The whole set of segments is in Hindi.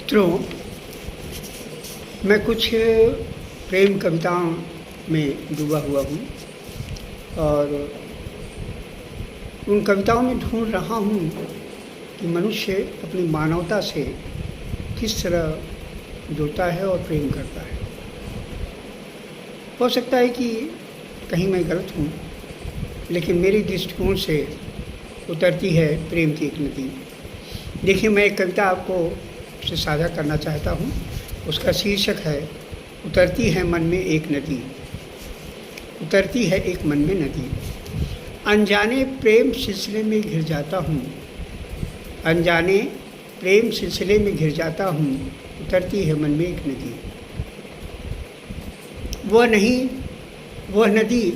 मित्रों, मैं कुछ प्रेम कविताओं में डूबा हुआ हूँ और उन कविताओं में ढूंढ रहा हूँ कि मनुष्य अपनी मानवता से किस तरह जुड़ता है और प्रेम करता है। हो सकता है कि कहीं मैं गलत हूँ, लेकिन मेरी दृष्टिकोण से उतरती है प्रेम की एक नदी। देखिए, मैं एक कविता आपको से साझा करना चाहता हूँ। उसका शीर्षक है उतरती है मन में एक नदी। उतरती है एक मन में नदी, अनजाने प्रेम सिलसिले में घिर जाता हूँ। अनजाने प्रेम सिलसिले में घिर जाता हूँ। उतरती है मन में एक नदी। वह नदी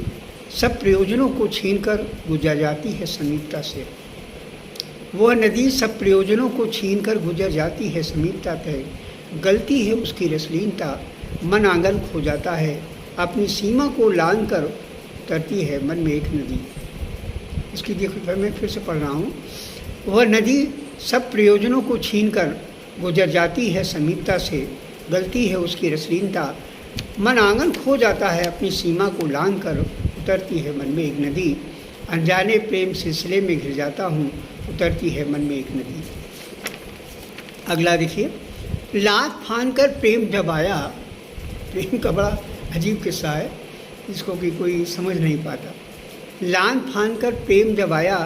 सब प्रयोजनों को छीनकर गुजर जाती है समीपता से। वह नदी सब प्रयोजनों को छीनकर गुजर जाती है समीपता तय। गलती है उसकी रसलीनता, मन आंगन खो जाता है। अपनी सीमा को लांघ कर उतरती है मन में एक नदी। इसकी देखो, मैं फिर से पढ़ रहा हूँ। वह नदी सब प्रयोजनों को छीनकर गुजर जाती है समीपता से। गलती है उसकी रसलीनता, मन आंगन खो जाता है। अपनी सीमा को लांघ कर उतरती है मन में एक नदी। अनजाने प्रेम सिलसिले में घिर जाता हूँ। उतरती है मन में एक नदी। अगला देखिए, लात फान कर प्रेम जब आया। प्रेम का बड़ा अजीब किस्सा है, इसको भी कोई समझ नहीं पाता। लात फान कर प्रेम जब आया,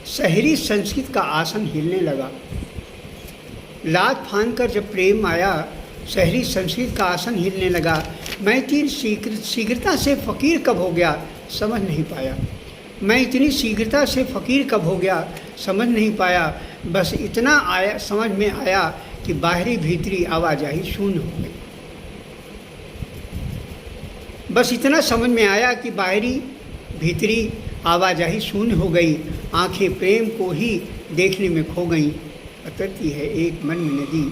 शहरी संस्कृत का आसन हिलने लगा। लात फान कर जब प्रेम आया, शहरी संस्कृत का आसन हिलने लगा। मैं इतनी शीघ्रता से फ़कीर कब हो गया, समझ नहीं पाया। मैं इतनी शीघ्रता से फ़कीर कब हो गया, समझ नहीं पाया। बस इतना आया समझ में आया कि बाहरी भीतरी आवाजाही शून्य हो गई। बस इतना समझ में आया कि बाहरी भीतरी आवाजाही शून्य हो गई। आंखें प्रेम को ही देखने में खो गईं। उतरती है एक मन में नदी।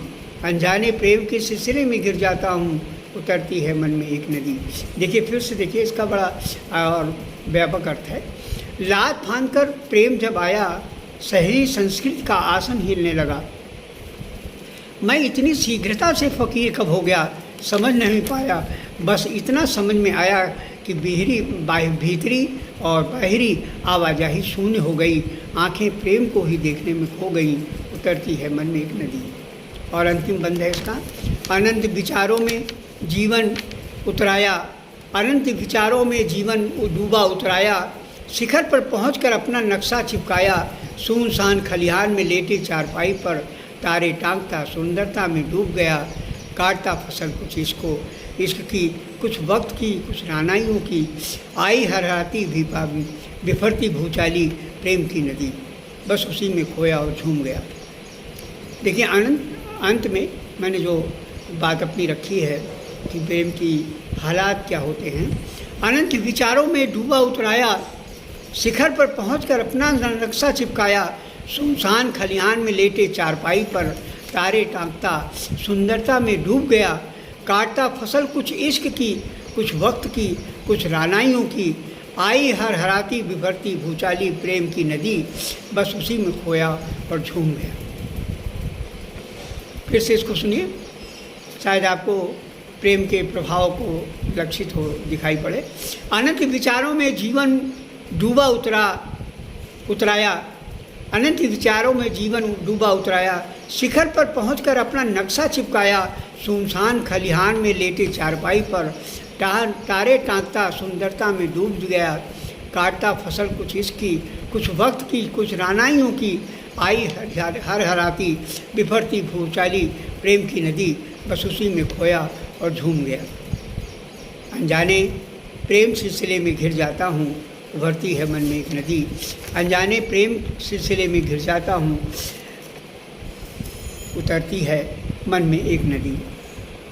अनजाने प्रेम के सिलसिले में घिर जाता हूँ। उतरती है मन में एक नदी। देखिए, फिर से देखिए, इसका बड़ा और व्यापक अर्थ है। लात फान कर प्रेम जब आया, शहरी संस्कृति का आसन हिलने लगा। मैं इतनी शीघ्रता से फ़कीर कब हो गया, समझ नहीं पाया। बस इतना समझ में आया कि भीतरी और बाहरी आवाजाही शून्य हो गई। आंखें प्रेम को ही देखने में खो गई। उतरती है मन में एक नदी। और अंतिम बंद है इसका। अनंत विचारों में जीवन उतराया। अनंत विचारों में जीवन डूबा उतराया। शिखर पर पहुंचकर अपना नक्शा चिपकाया। सुनसान खलिहान में लेटे चारपाई पर तारे टांगता सुंदरता में डूब गया। काटता फसल कुछ इश्क की, कुछ वक्त की, कुछ रानाइयों की। आई हरहाती बिफरती भूचाली प्रेम की नदी। बस उसी में खोया और झूम गया। देखिए, अंत में मैंने जो बात अपनी रखी है कि प्रेम की हालात क्या होते हैं। अनंत विचारों में डूबा उतराया। शिखर पर पहुंचकर अपना नक्शा चिपकाया। सुनसान खलिहान में लेटे चारपाई पर तारे टांगता सुंदरता में डूब गया। काटता फसल कुछ इश्क की, कुछ वक्त की, कुछ रानाइयों की। आई हरहराती बिभरती भूचाली प्रेम की नदी। बस उसी में खोया और झूम गया। फिर से इसको सुनिए, शायद आपको प्रेम के प्रभाव को लक्षित हो दिखाई पड़े। अनंत विचारों में जीवन डूबा उतराया। अनंत विचारों में जीवन डूबा उतराया। शिखर पर पहुंचकर अपना नक्शा चिपकाया। सुनसान खलिहान में लेटे चारपाई पर तारे टांगता सुंदरता में डूब गया। काटता फसल कुछ इसकी, कुछ वक्त की, कुछ रानाइयों की। आई हरहराती बिफरती भूचाली प्रेम की नदी। बस उसी में खोया और झूम गया। अनजाने प्रेम सिलसिले में घिर जाता हूँ। उभरती है मन में एक नदी। अनजाने प्रेम सिलसिले में घिर जाता हूँ। उतरती है मन में एक नदी।